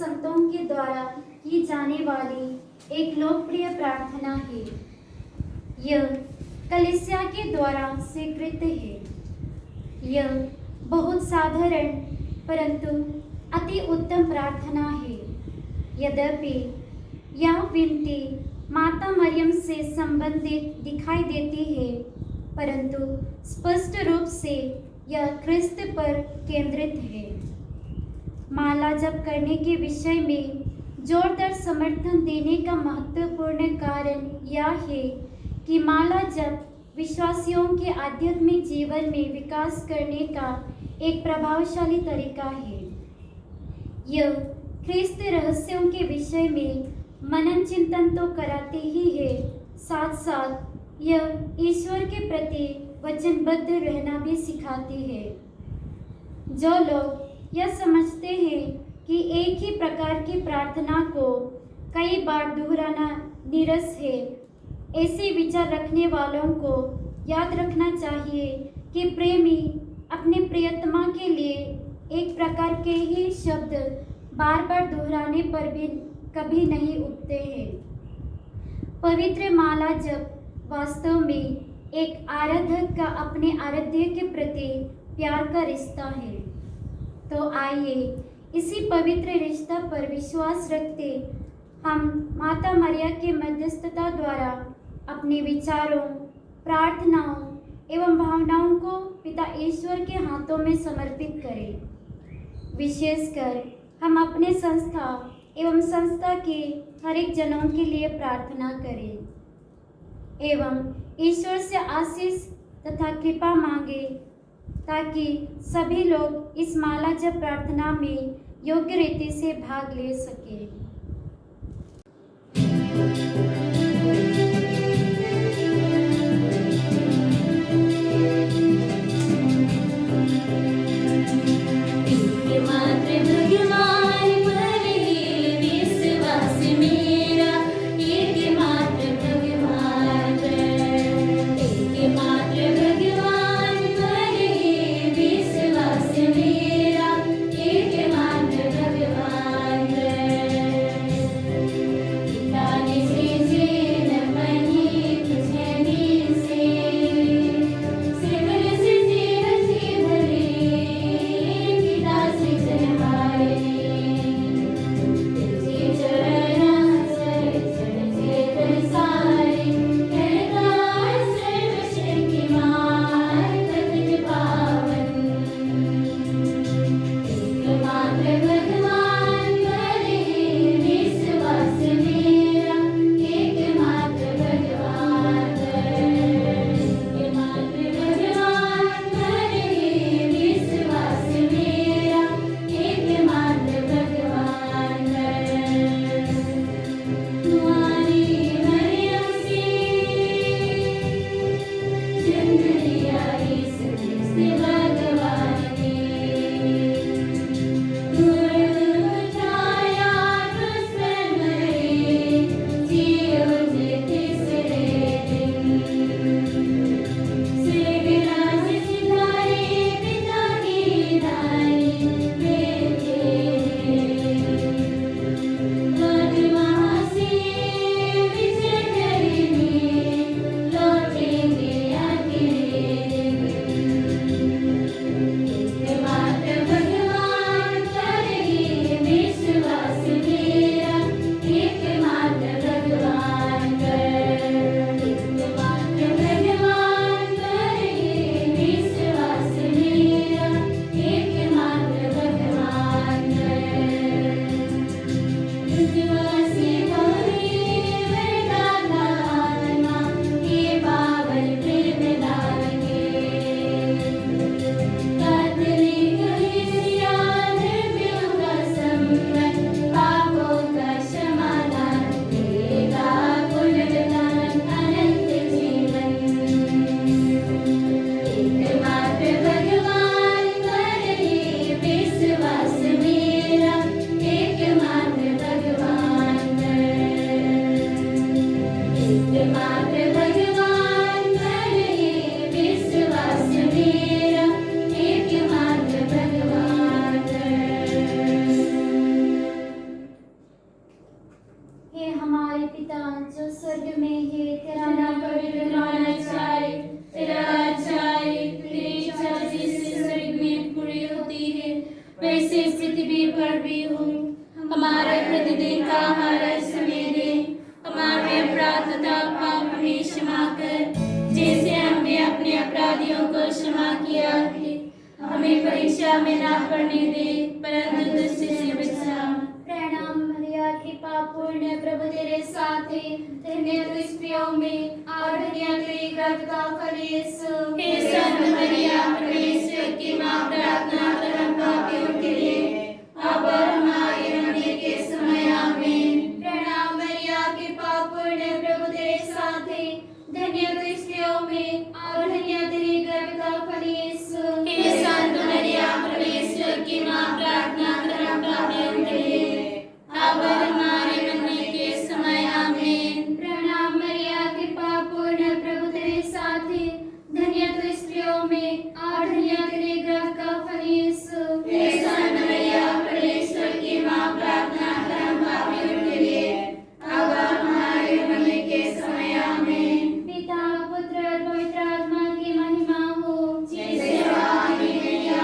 संतों के द्वारा की जाने वाली एक लोकप्रिय प्रार्थना है। यह कलीसिया के द्वारा स्वीकृत है। यह बहुत साधारण परंतु अति उत्तम प्रार्थना है। यद्यपि यह विनती माता मरियम से संबंधित दिखाई देती है, परंतु स्पष्ट रूप से यह ख्रिस्त पर केंद्रित है। माला जप करने के विषय में जोरदार समर्थन देने का महत्वपूर्ण कारण यह है कि माला जप विश्वासियों के आध्यात्मिक जीवन में विकास करने का एक प्रभावशाली तरीका है। यह ख्रिस्त रहस्यों के विषय में मनन चिंतन तो कराते ही है, साथ साथ यह ईश्वर के प्रति वचनबद्ध रहना भी सिखाती है। जो लोग यह समझते हैं कि एक ही प्रकार की प्रार्थना को कई बार दोहराना नीरस है, ऐसे विचार रखने वालों को याद रखना चाहिए कि प्रेमी अपने प्रियतमा के लिए एक प्रकार के ही शब्द बार बार दोहराने पर भी कभी नहीं उबते हैं। पवित्र माला जप वास्तव में एक आराधक का अपने आराध्य के प्रति प्यार का रिश्ता है। तो आइए इसी पवित्र रिश्ता पर विश्वास रखते हम माता मरिया के मध्यस्थता द्वारा अपने विचारों, प्रार्थनाओं एवं भावनाओं को पिता ईश्वर के हाथों में समर्पित करें। विशेषकर हम अपने संस्था एवं संस्था के हर एक जनों के लिए प्रार्थना करें एवं ईश्वर से आशीष तथा कृपा मांगे, ताकि सभी लोग इस माला जप प्रार्थना में योग्य रीति से भाग ले सकें। Praise पर भी हो। हमारे प्रतिदिन का आहार हमें दे, हमारे अपराध तथा पाप हमें क्षमा कर, जैसे हमने अपने अपराधियों को क्षमा किया है। हमें परीक्षा में ना पड़ने दे, परंतु दुष्ट से बचा। प्रणाम मरिया, कृपा पूर्ण, प्रभु तेरे साथ है। धन्य तू स्त्रियों में और धन्य तेरे गर्भ का फल यीशु। हे संत मरिया, परमेश्वर की माँ, प्रार्थना कर हम पापियों के लिए, अब और हमारे मरने के समय आमीन। प्रणाम मरिया, कृपा पूर्ण, प्रभु तेरे साथ है। धन्य तू स्त्रियों में और धन्य तेरे गर्भ का फल यीशु। हे संत मरिया, परमेश्वर की माँ, प्रार्थना कर हम पापियों के लिए, अब और हमारे मरने के समय आमीन। प्रणाम मरिया, कृपा पूर्ण, प्रभु तेरे साथ है। धन्य तू स्त्रियों में और धन्य तेरे गर्भ का फल यीशु। हे संत मरिया, परमेश्वर की माँ, प्रार्थना कर हम पापियों के लिए, अब और हमारे मरने के समय आमीन। पिता पुत्र और पवित्र आत्मा की महिमा हो, जैसे आदि में या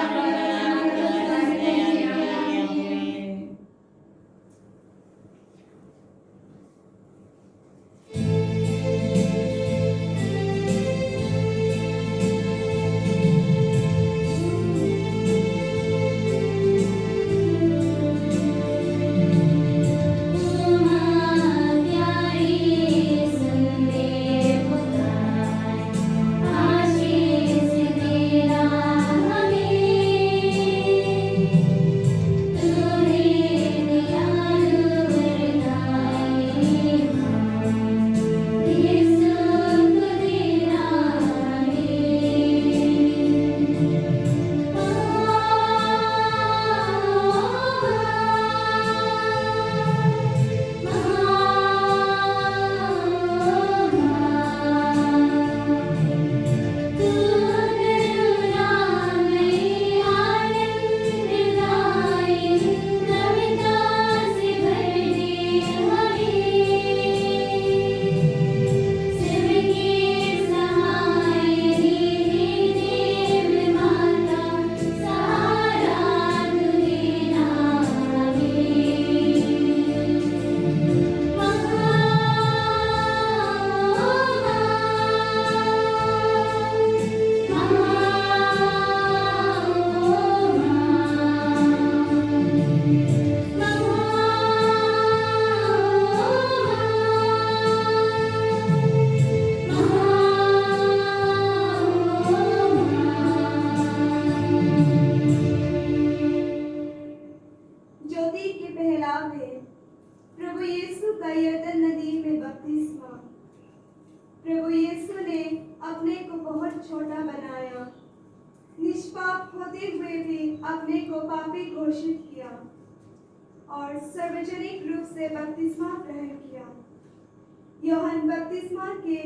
ज्योति के पहरावे, प्रभु यीशु का यरदन नदी में बपतिस्मा। प्रभु यीशु ने अपने को बहुत छोटा बनाया, निष्पाप होते हुए भी अपने को पापी घोषित किया और सार्वजनिक रूप से बपतिस्मा ग्रहण किया। यूहन्ना बपतिस्मा के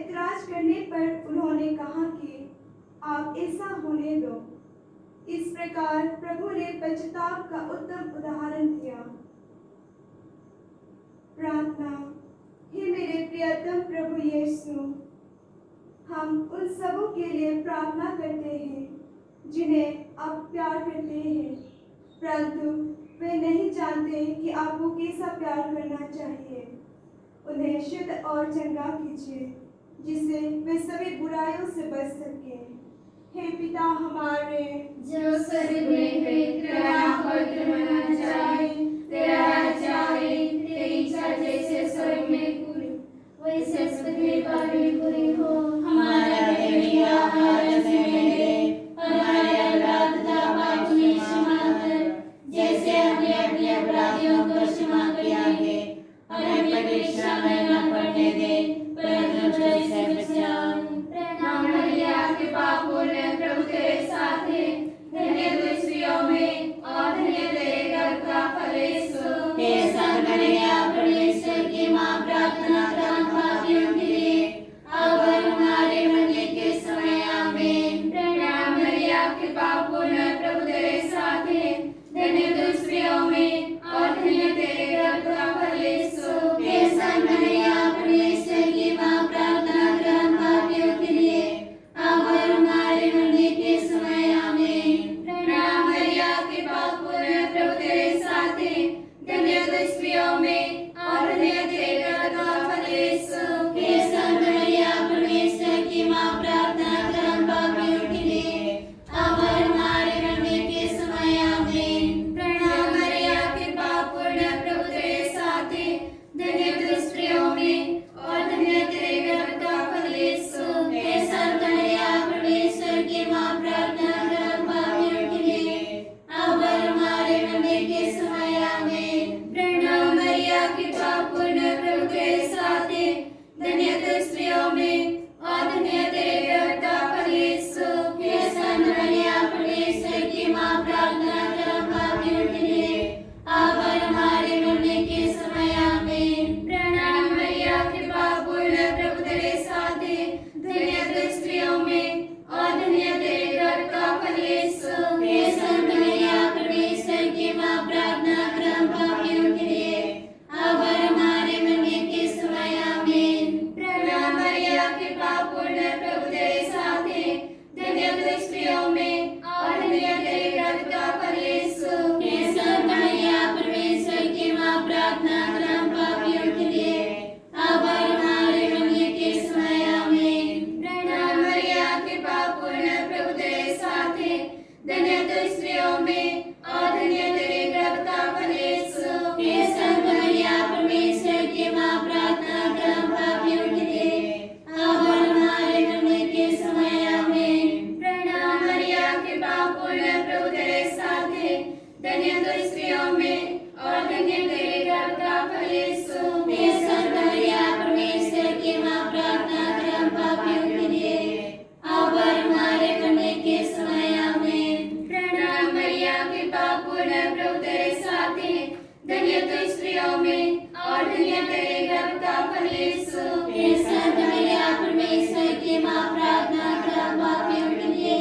इतराज करने पर उन्होंने कहा कि आप ऐसा होने दो। इस प्रकार प्रभु ने पश्चाताप का उत्तम उदाहरण दिया। प्रार्थना। हे मेरे प्रियतम प्रभु यीशु, हम उन सबों के लिए प्रार्थना करते हैं जिन्हें आप प्यार करते हैं, परंतु वे नहीं जानते कि आपको कैसा प्यार करना चाहिए। उन्हें शुद्ध और चंगा कीजिए, जिससे वे सभी बुराइयों से बच सकें। हे पिता हमारे, जो स्वर्ग में है, तेरा नाम पवित्र माना जाए, तेरा राज्य आए, तेरी इच्छा जैसे स्वर्ग में पूरी वैसे पृथ्वी पर भी पूरी हो। हमारा दैनिक आहार हमें दे, हमारे अपराध तथा पाप हमें क्षमा कर, जैसे हमने अपने अपराधियों को क्षमा किया है। हमें परीक्षा में न पड़ने दे, परंतु बुराई से बचा। प्रणाम मरिया, कृपा पूर्ण, प्रभु तेरे साथ है। धन्य तू स्त्रियों में और धन्य तेरे गर्भ का फल यीशु। हे संत मरिया, परमेश्वर की माँ, प्रार्थना कर हम पापियों के लिए, अब और हमारे मरने के समय आमीन। प्रणाम मरिया, कृपा पूर्ण, प्रभु तेरे साथ है। धन्य तू स्त्रियों में और धन्य तेरे गर्भ का फल यीशु। हे संत मरिया, परमेश्वर की माँ, प्रार्थना कर हम पापियों के लिए, अब और हमारे मरने के समय आमीन। प्रणाम मरिया, कृपा पूर्ण, प्रभु धन्य तू स्त्रियों में और धन्य तेरे गर्भ का फल यीशु। हे संत मरिया परमेश्वर की माँ, प्रार्थना कर हम पापियों के लिए अब और हमारे मरने के समय आमीन। प्रणाम मरिया, कृपा पूर्ण प्रभु तेरे साथ है, धन्य तू स्त्रियों में और धन्य तेरे गर्भ का फल यीशु। हे संत मरिया परमेश्वर की माँ, प्रार्थना कर हम पापियों के लिए अब और हमारे मरने के समय आमीन। प्रणाम मरिया, कृपा पूर्ण प्रभु तेरे साथ है, धन्य तू स्त्रियों में और धन्य तेरे गर्भ का फल यीशु। हे संत मरिया परमेश्वर की माँ, प्रार्थना कर हम पापियों के लिए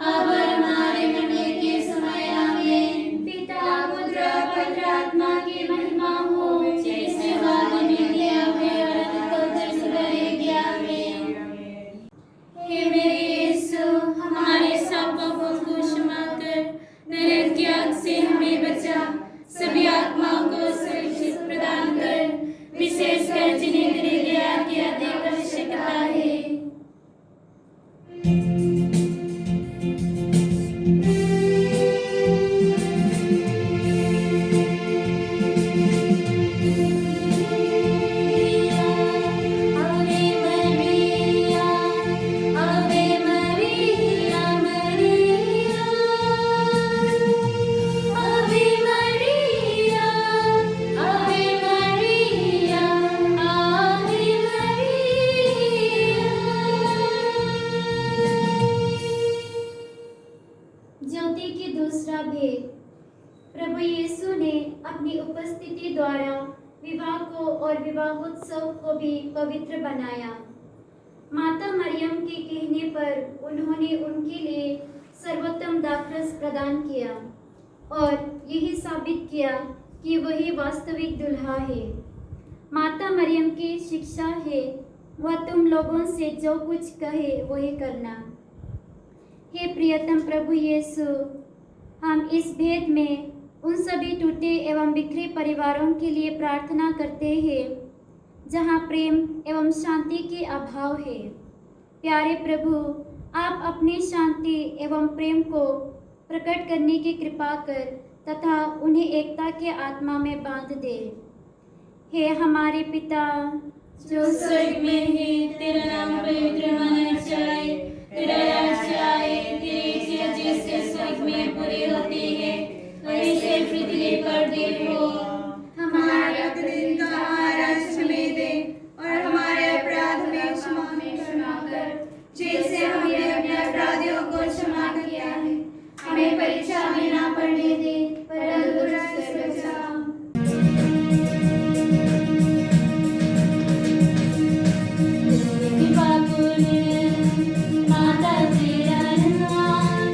अब और हमारे मरने के समय आमीन। पिता पुत्र पवित्र आत्मा की महिमा हो, जैसे वादा में किया है और अब तक जैसे रहेगी आमीन। हे मेरे यीशु, हमारे सब पापों को क्षमा कर, नरक की आग से हमें बचा, सभी आत्माओं को सुरक्षित प्रदान कर, विशेषकर जिन्हें तेरी दया की अधिक आवश्यकता है। ज्योति की दूसरा भेद। प्रभु यीशु ने अपनी उपस्थिति द्वारा विवाह को और विवाहोत्सव को भी पवित्र बनाया। माता मरियम के कहने पर उन्होंने उनके लिए सर्वोत्तम दाखरस प्रदान किया और यही साबित किया कि वही वास्तविक दुल्हा है। माता मरियम की शिक्षा है, वह तुम लोगों से जो कुछ कहे वही करना। हे प्रियतम प्रभु यीशु, हम इस भेद में उन सभी टूटे एवं बिखरे परिवारों के लिए प्रार्थना करते हैं जहां प्रेम एवं शांति के अभाव है। प्यारे प्रभु, आप अपनी शांति एवं प्रेम को प्रकट करने की कृपा कर तथा उन्हें एकता के आत्मा में बांध दे। हे हमारे पिता जो स्वर्ग में है, तेरा नाम पवित्र माना जाए, तेरा राज्य आए, तेरी इच्छा जैसे स्वर्ग में पूरी होती है वैसे पृथ्वी पर भी हो। हमारा प्रतिदिन का आहार आज हमें दे और हमारे अपराध में क्षमा कर, जैसे हमने अपने अपराधियों को क्षमा किया है। हमें परीक्षा में ना पड़ने दे, परंतु बुराई से बचा। माता तेरा नाम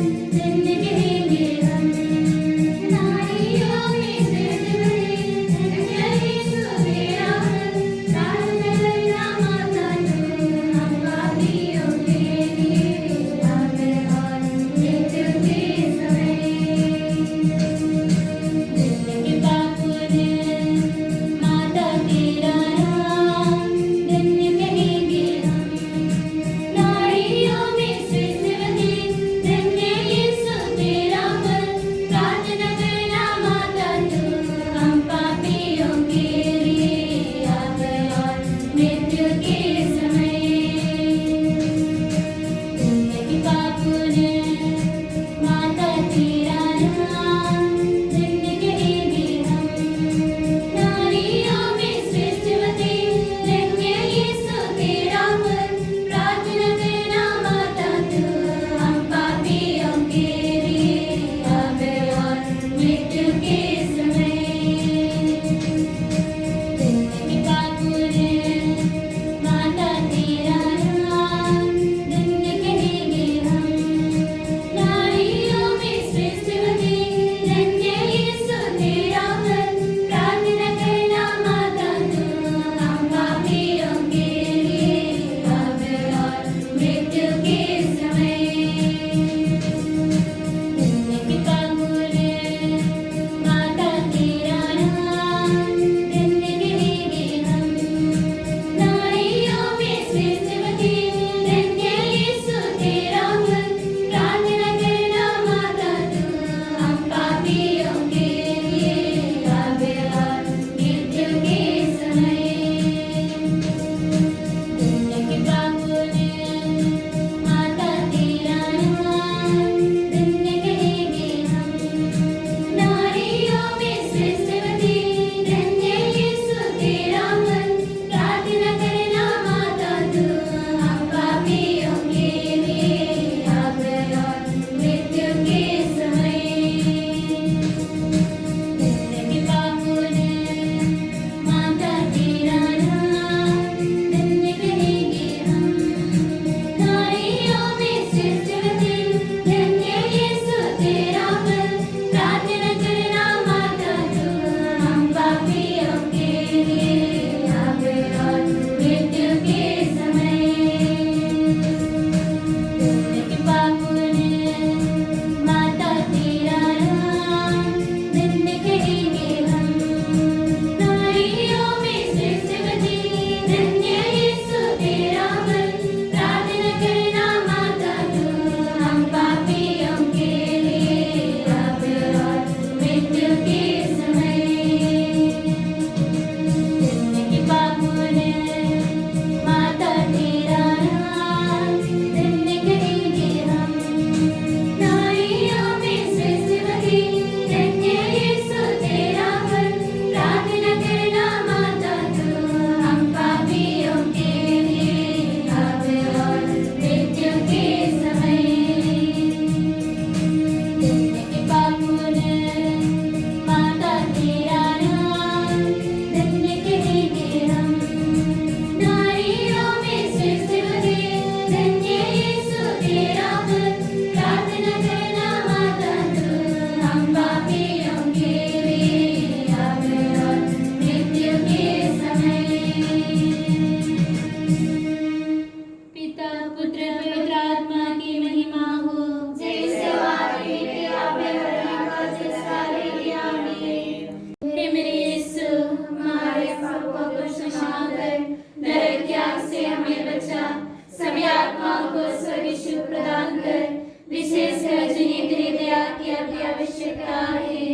जिन्हें तेरी दया की अति आवश्यकता है।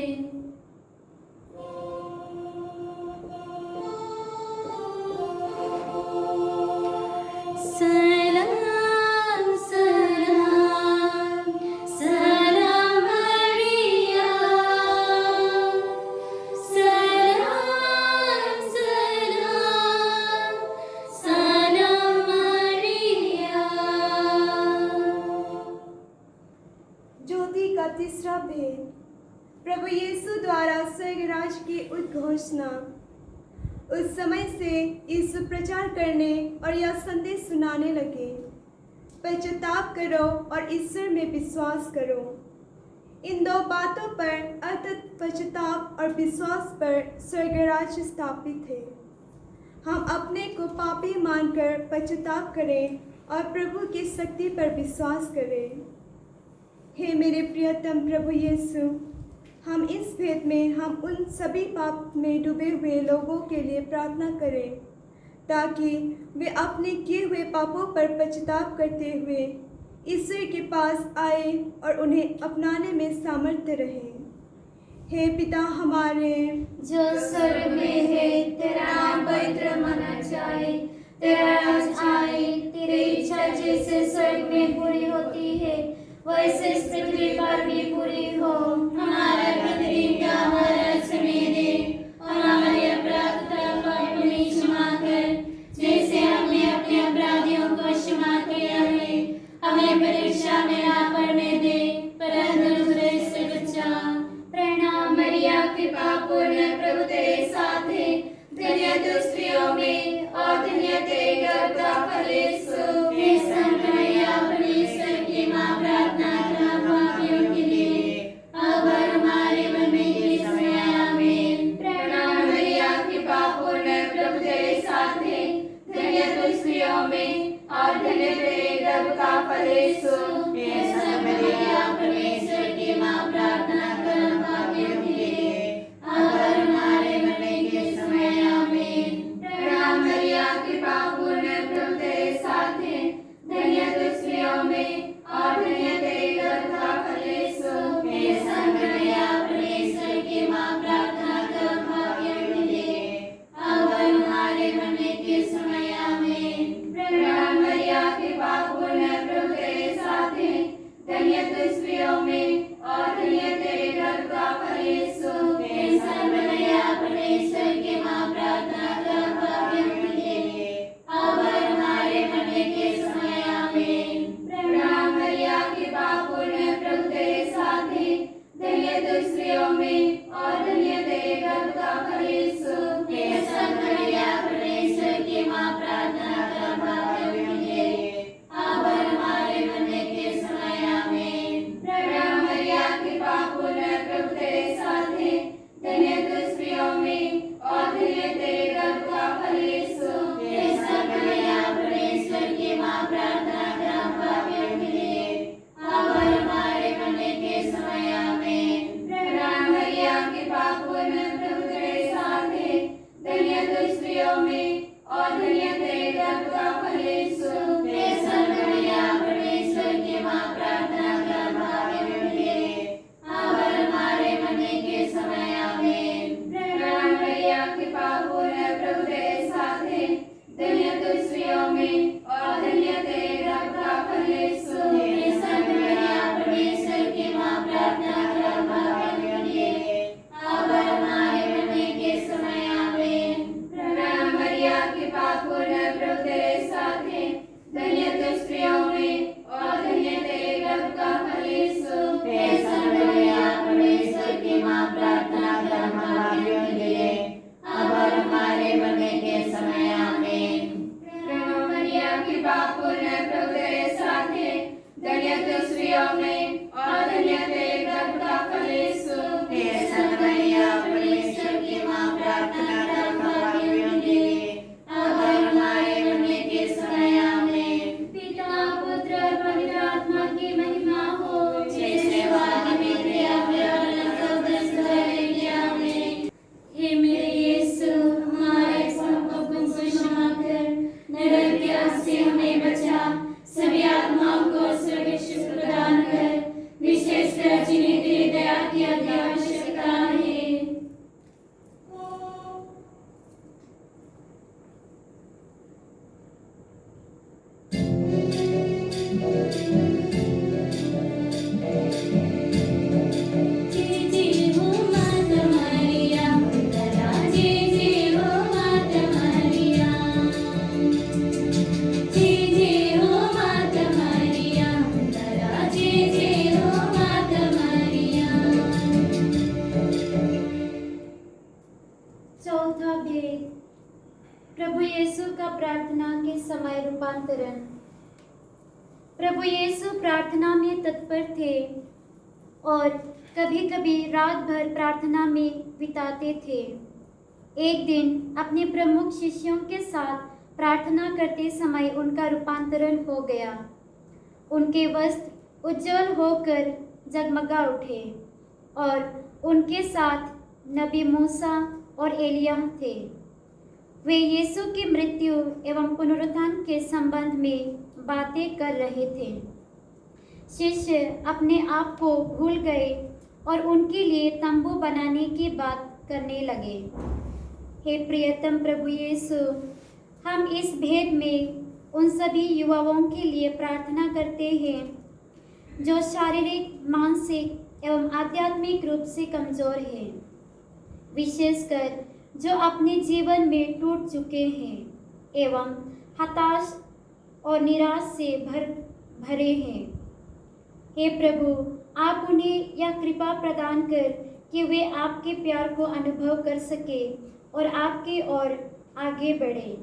सलाम सलाम सलाम मरिया, सलाम सलाम सलाम मरिया। ज्योति का तीसरा भेद, प्रभु यीशु द्वारा स्वर्गराज की उद्घोषणा। उस समय से यीशु प्रचार करने और यह संदेश सुनाने लगे, पश्चाताप करो और ईश्वर में विश्वास करो। इन दो बातों पर अर्थात पश्चाताप और विश्वास पर स्वर्गराज स्थापित है। हम अपने को पापी मानकर पश्चाताप करें और प्रभु की शक्ति पर विश्वास करें। हे मेरे प्रियतम प्रभु यीशु, हम इस भेद में हम उन सभी पाप में डूबे हुए लोगों के लिए प्रार्थना करें, ताकि वे अपने किए हुए पापों पर पश्चाताप करते हुए ईश्वर के पास आए और उन्हें अपनाने में सामर्थ्य रहे। हे पिता हमारे जो स्वर्ग में है, तेरा नाम पवित्र माना जाए, तेरा राज आए, तेरी इच्छा जैसे स्वर्ग में पूरी होती है वैसे इस पृथ्वी पर भी पूरी हो। हमारा प्रतिदिन का आहार हमें दे और हमारे अपराध को हमें क्षमा कर, जैसे हमने अपने अपराधियों को क्षमा किया है। हमें परीक्षा में ना पड़ने दे, परंतु बुरे से बचा। प्रणाम मरिया, कृपा पूर्ण, प्रभु तेरे साथ है। धन्य तू स्त्रियों में और धन्य तेरे गर्भ का फल यीशु। हे संत मरिया, परमेश्वर की माँ, प्रार्थना कर हम पापियों के लिए, अब और हमारे मरने के समय। आमीन। प्रणाम मरिया, कृपा पूर्ण, प्रभु तेरे साथ है। धन्य तू स्त्रियों में और धन्य तेरे गर्भ का फल यीशु। हे संत मरिया, परमेश्वर की माँ, प्रार्थना कर हम पापियों के लिए, अब और हमारे मरने के समय। आमीन। प्रणाम मरिया, कृपा पूर्ण, प्रभु तेरे साथ है। धन्य तू स्त्रियों में और धन्य तेरे गर्भ का फल यीशु। हे संत मरिया, परमेश्वर की माँ, प्रार्थना कर हम पापियों के लिए, अब और हमारे मरने के समय। आमीन। प्रणाम मरिया, कृपा पूर्ण, प्रभु तेरे साथ है। धन्य तू स्त्रियों में और धन्य तेरे गर्भ का फल यीशु। हे संत मरिया, परमेश्वर की माँ, प्रार्थना कर हम पापियों के लिए, अब और हमारे मरने के समय। आमीन। प्रणाम मरिया, कृपा पूर्ण, प्रभु तेरे साथ है। धन्य तू स्त्रियों में और धन्य तेरे गर्भ का फल यीशु। हे संत मरिया, परमेश्वर की माँ, प्रार्थना कर हम पापियों के लिए, अब और हमारे मरने के समय। आमीन। प्रणाम रूपांतरण। प्रभु यीशु प्रार्थना में तत्पर थे और कभी-कभी रात भर प्रार्थना में बिताते थे। एक दिन अपने प्रमुख शिष्यों के साथ प्रार्थना करते समय उनका रूपांतरण हो गया। उनके वस्त्र उज्जवल होकर जगमगा उठे और उनके साथ नबी मूसा और एलिया थे। वे यीशु की मृत्यु एवं पुनरुत्थान के संबंध में बातें कर रहे थे। शिष्य अपने आप को भूल गए और उनके लिए तंबू बनाने की बात करने लगे। हे प्रियतम प्रभु यीशु, हम इस भेद में उन सभी युवाओं के लिए प्रार्थना करते हैं जो शारीरिक, मानसिक एवं आध्यात्मिक रूप से कमजोर हैं, विशेषकर जो अपने जीवन में टूट चुके हैं एवं हताश और निराश से भरे हैं। हे प्रभु, आप उन्हें यह कृपा प्रदान कर कि वे आपके प्यार को अनुभव कर सके और आपकी ओर आगे बढ़े।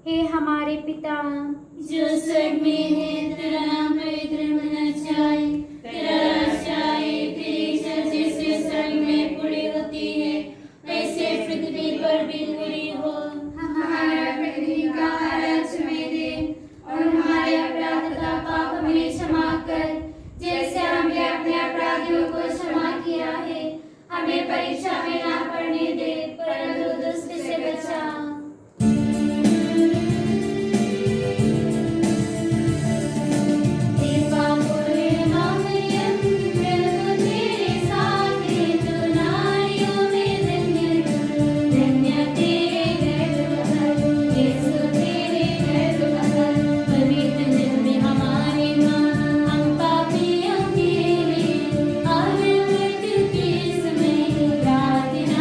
हे हमारे पिता जो स्वर्ग में है, तेरा नाम पवित्र होना चाहिए, तेरा राज्य आए, तेरी इच्छा जैसे स्वर्ग में पूरी होती है वैसे पृथ्वी पर भी पूरी हो। हमारा प्रतिदिन का आहार आज हमें दे और हमारे अपराध तथा पाप हमें क्षमा कर, जैसे हमने अपने अपराधियों को क्षमा किया है। हमें परीक्षा में ना पड़ने दे, परंतु दुष्ट से बचा। प्रार्थना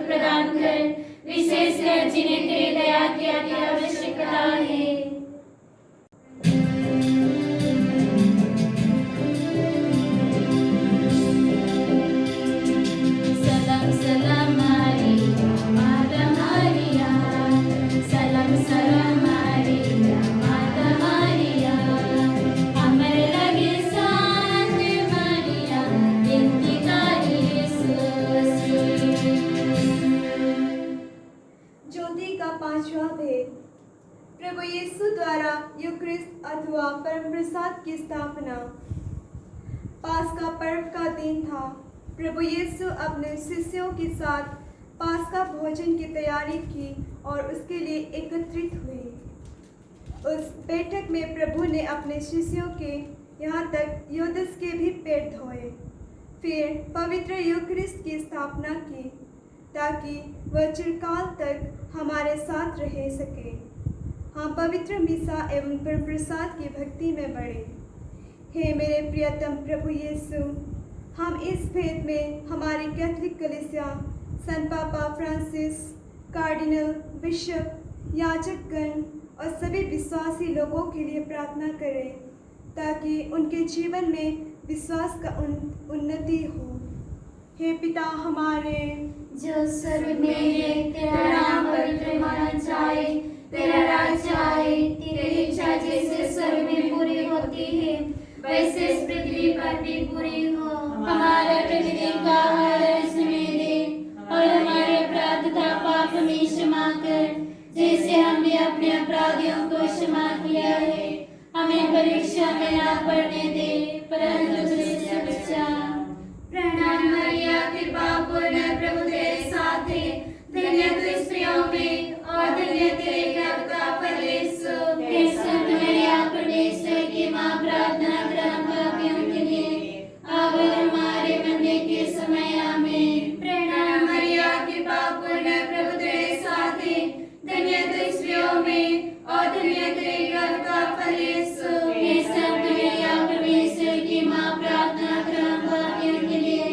प्रदान कर, विशेषकर जिन्हें तेरी दया की अति आवश्यकता है। सलाम सलाम मारिया माता मारिया, सलाम सलाम मारिया माता मारिया, अमर लगे शांत मारिया, इंतकारी यीशु। ज्योति का पांचवा भेद। प्रभु यीशु द्वारा यूक्रिस्ट अथवा परम प्रसाद की स्थापना। पास्का पर्व का दिन था। प्रभु यीशु अपने शिष्यों के साथ पास्का भोजन की तैयारी की और उसके लिए एकत्रित हुए। उस बैठक में प्रभु ने अपने शिष्यों के यहाँ तक यूदस के भी पैर धोए। फिर पवित्र यूक्रिस्ट की स्थापना की ताकि वह चिरकाल तक हमारे साथ रह सके। हम पवित्र मिसा एवं परम प्रसाद की भक्ति में बढ़े। हे मेरे प्रियतम प्रभु यीशु, हम इस भेद में हमारी कैथोलिक कलीसिया, संत पापा फ्रांसिस, कार्डिनल, बिशप, याजकगण और सभी विश्वासी लोगों के लिए प्रार्थना करें ताकि उनके जीवन में विश्वास का उन्नति हो। हे पिता हमारे जो स्वर्ग में है, तेरा नाम पवित्र माना जाए, तेरा राज्य आए, तेरी इच्छा जैसे स्वर्ग में पूरी होती है वैसे इस पृथ्वी पर भी पूरी हो। हमारा प्रतिदिन का आहार हमें दे और हमारे अपराध का पाप हमें क्षमा कर, जैसे हमने अपने अपराधियों को क्षमा किया है। हमें परीक्षा में ना पड़ने दे, परंतु दुष्ट से बचा। प्रणाम मरिया, कृपा पूर्ण प्रभु तेरे साथ है, धन्य तू स्त्रियों में और धन्य तेरे गर्भ का फल यीशु। हे संत मरिया परमेश्वर की माँ, प्रार्थना कर हम पापियों के लिए, अब और हमारे मरने के समय आमीन। प्रणाम मरिया, कृपा पूर्ण प्रभु तेरे साथ है, धन्य तू स्त्रियों में और धन्य तेरे गर्भ का फल यीशु। हे संत मरिया परमेश्वर की माँ, प्रार्थना कर हम पापियों के लिए,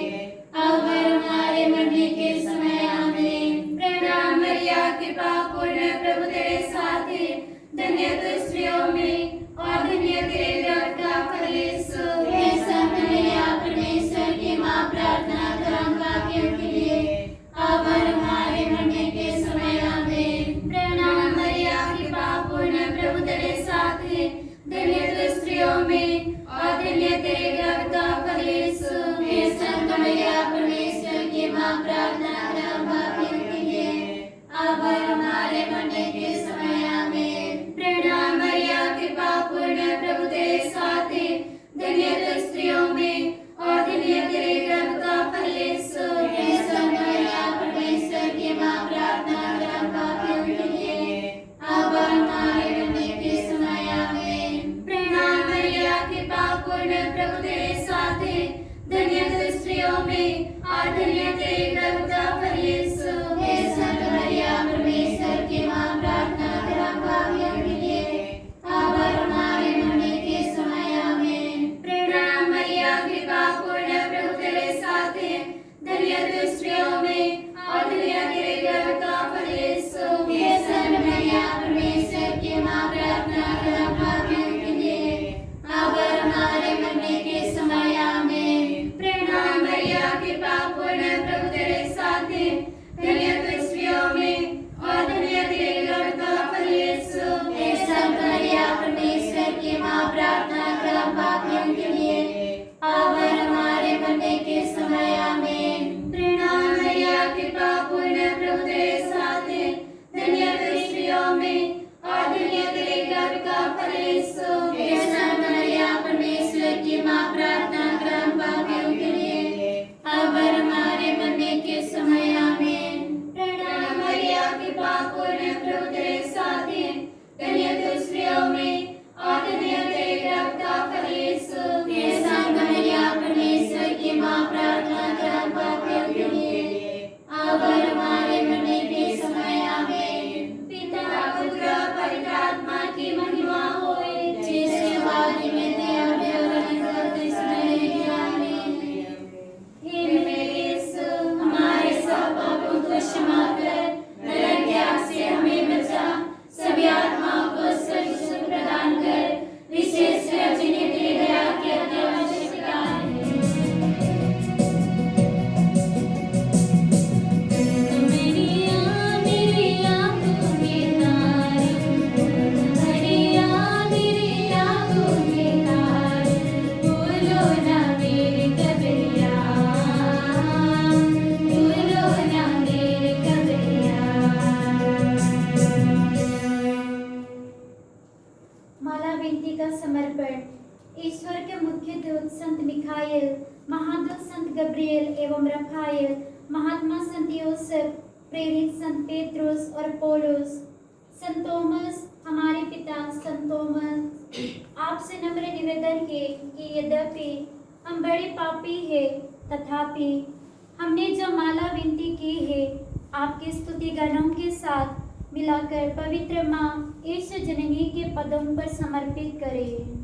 अब और हमारे मरने के समय आमीन। प्रणाम मरिया, कृपा पूर्ण प्रभु तेरे साथ है, धन्य तू स्त्रियों में और धन्य तेरे गर्भ का फल यीशु। हे संत मरिया परमेश्वर की माँ, प्रार्थना कर हम पापियों के लिए, अब और हमारे मरने के समय आमीन। प्रणाम मरिया, कृपा पूर्ण प्रभु तेरे साथ है, धन्य तू स्त्रियों में और धन्य तेरे गर्भ का फल यीशु। हे संत मरिया परमेश्वर की माँ, प्रार्थना कर हम पापियों के लिए, अब और हमारे मरने के समय आमीन। प्रणाम मरिया, कृपा पूर्ण प्रभु तेरे साथ है, धन्य तू स्त्रियों में और धन्य तेरे गर्भ का फल यीशु। हे संत मरिया परमेश्वर की माँ, प्रार्थना कर हम पापियों के लिए, अब और हमारे मरने के समय आमीन। प्रणाम मरिया, कृपा पूर्ण प्रभु तेरे साथ है, धन्य तू स्त्रियों में और धन्य तेरे गर्भ का फल यीशु। हे संत मरिया परमेश्वर की माँ, प्रार्थना कर हम पापियों के लिए, अब और हमारे मरने के समय आमीन। प्रणाम मरिया, कृपा पूर्ण प्रभु तेरे साथ है, धन्य तू स्त्रियों में और धन्य तेरे गर्भ का फल यीशु। हे संत मरिया परमेश्वर की माँ, प्रार्थना कर हम पापियों के लिए, अब और हमारे मरने के समय आमीन। प्रणाम मरिया, कृपा पूर्ण प्रभु तेरे साथ है, धन्य तू स्त्रियों में और धन्य तेरे गर्भ का फल यीशु। हे संत मरिया परमेश्वर की माँ, प्रार्थना कर हम पापियों के लिए, अब और हमारे मरने के समय आमीन। प्रणाम मरिया, मिखाइल, महादूत संत गब्रिएल एवं रफाएल, महात्मा संत यूसुफ, प्रेरित संत पेत्रुस और पौलुस, संत थॉमस, हमारे पिता संत थॉमस, आपसे नम्र निवेदन है कि यद्यपि हम बड़े पापी हैं, तथापि हमने जो माला विनती की है, आपकी स्तुति गानों के साथ मिलाकर पवित्र माँ यीशु जननी के पदों पर समर्पित करें।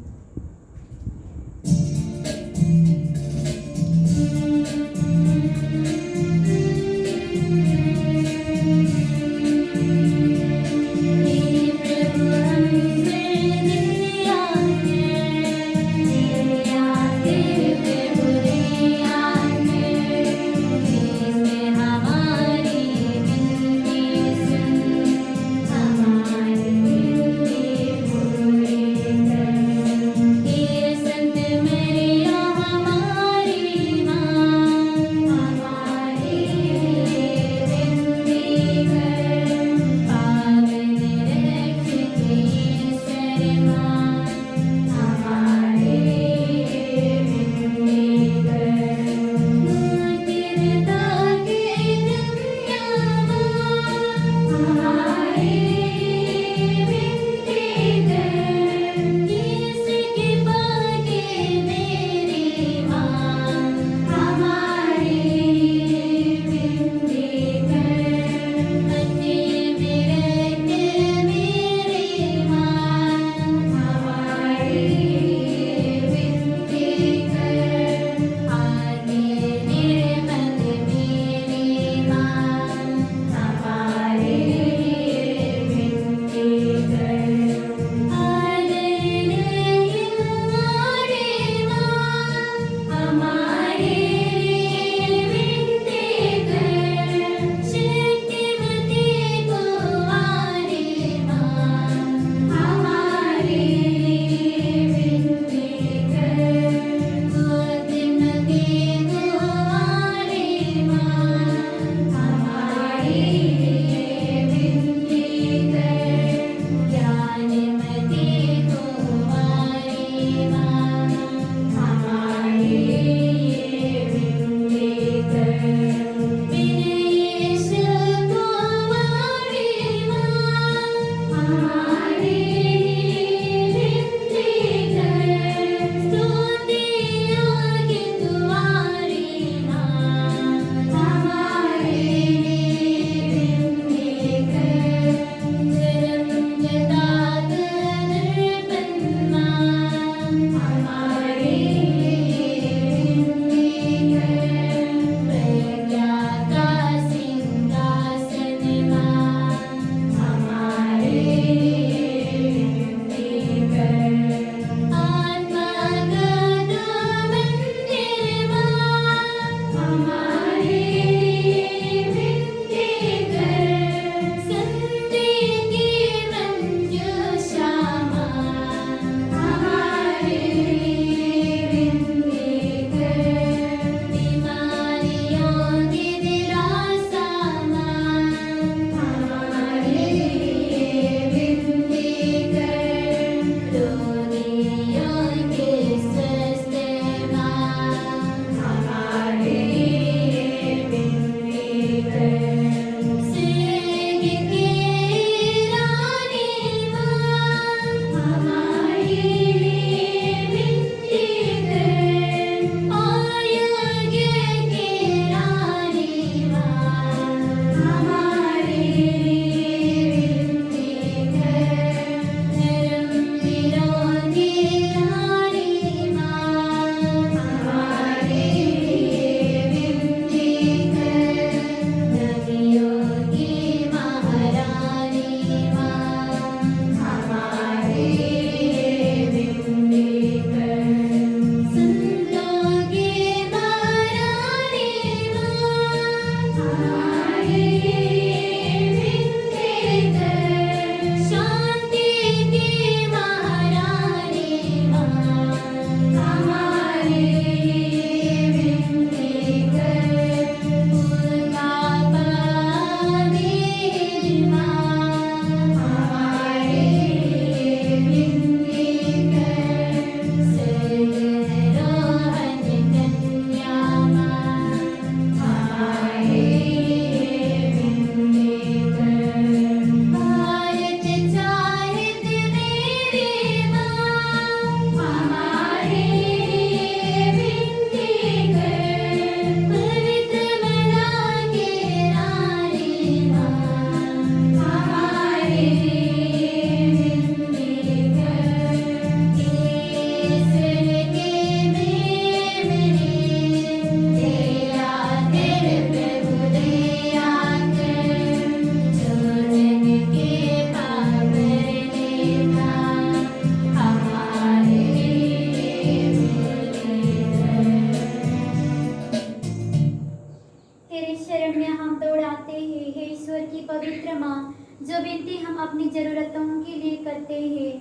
जो विनती हम अपनी जरूरतों के लिए करते हैं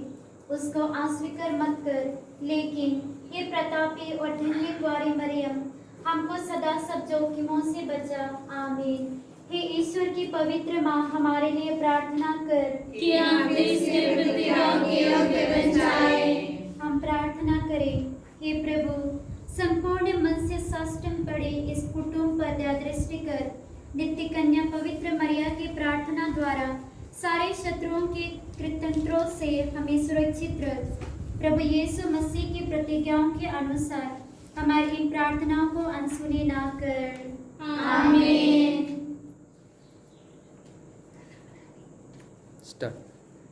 उसको अस्वीकार मत कर, लेकिन हे प्रतापी और धन्य कुंवारी मरियम, हमको सदा सब जोखिमों से बचा। आमीन। हे ईश्वर की पवित्र माँ, हमारे लिए प्रार्थना कर कि हम इसके प्रतिज्ञाओं के योग्य बन जाएं। हम प्रार्थना करें। हे प्रभु, संपूर्ण मन से साष्टम पड़े इस कुटुंब पर दया दृष्टि कर। नित्य कन्या पवित्र मरिया की प्रार्थना द्वारा सारे शत्रुओं के कृतंत्रों से हमें सुरक्षित रख। प्रभु यीशु मसीह की प्रतिज्ञाओं के अनुसार हमारी इन प्रार्थनाओं को अनसुनी ना कर। आमीन।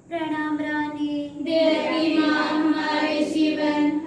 प्रणाम रानी, देव की माँ हमारे जीवन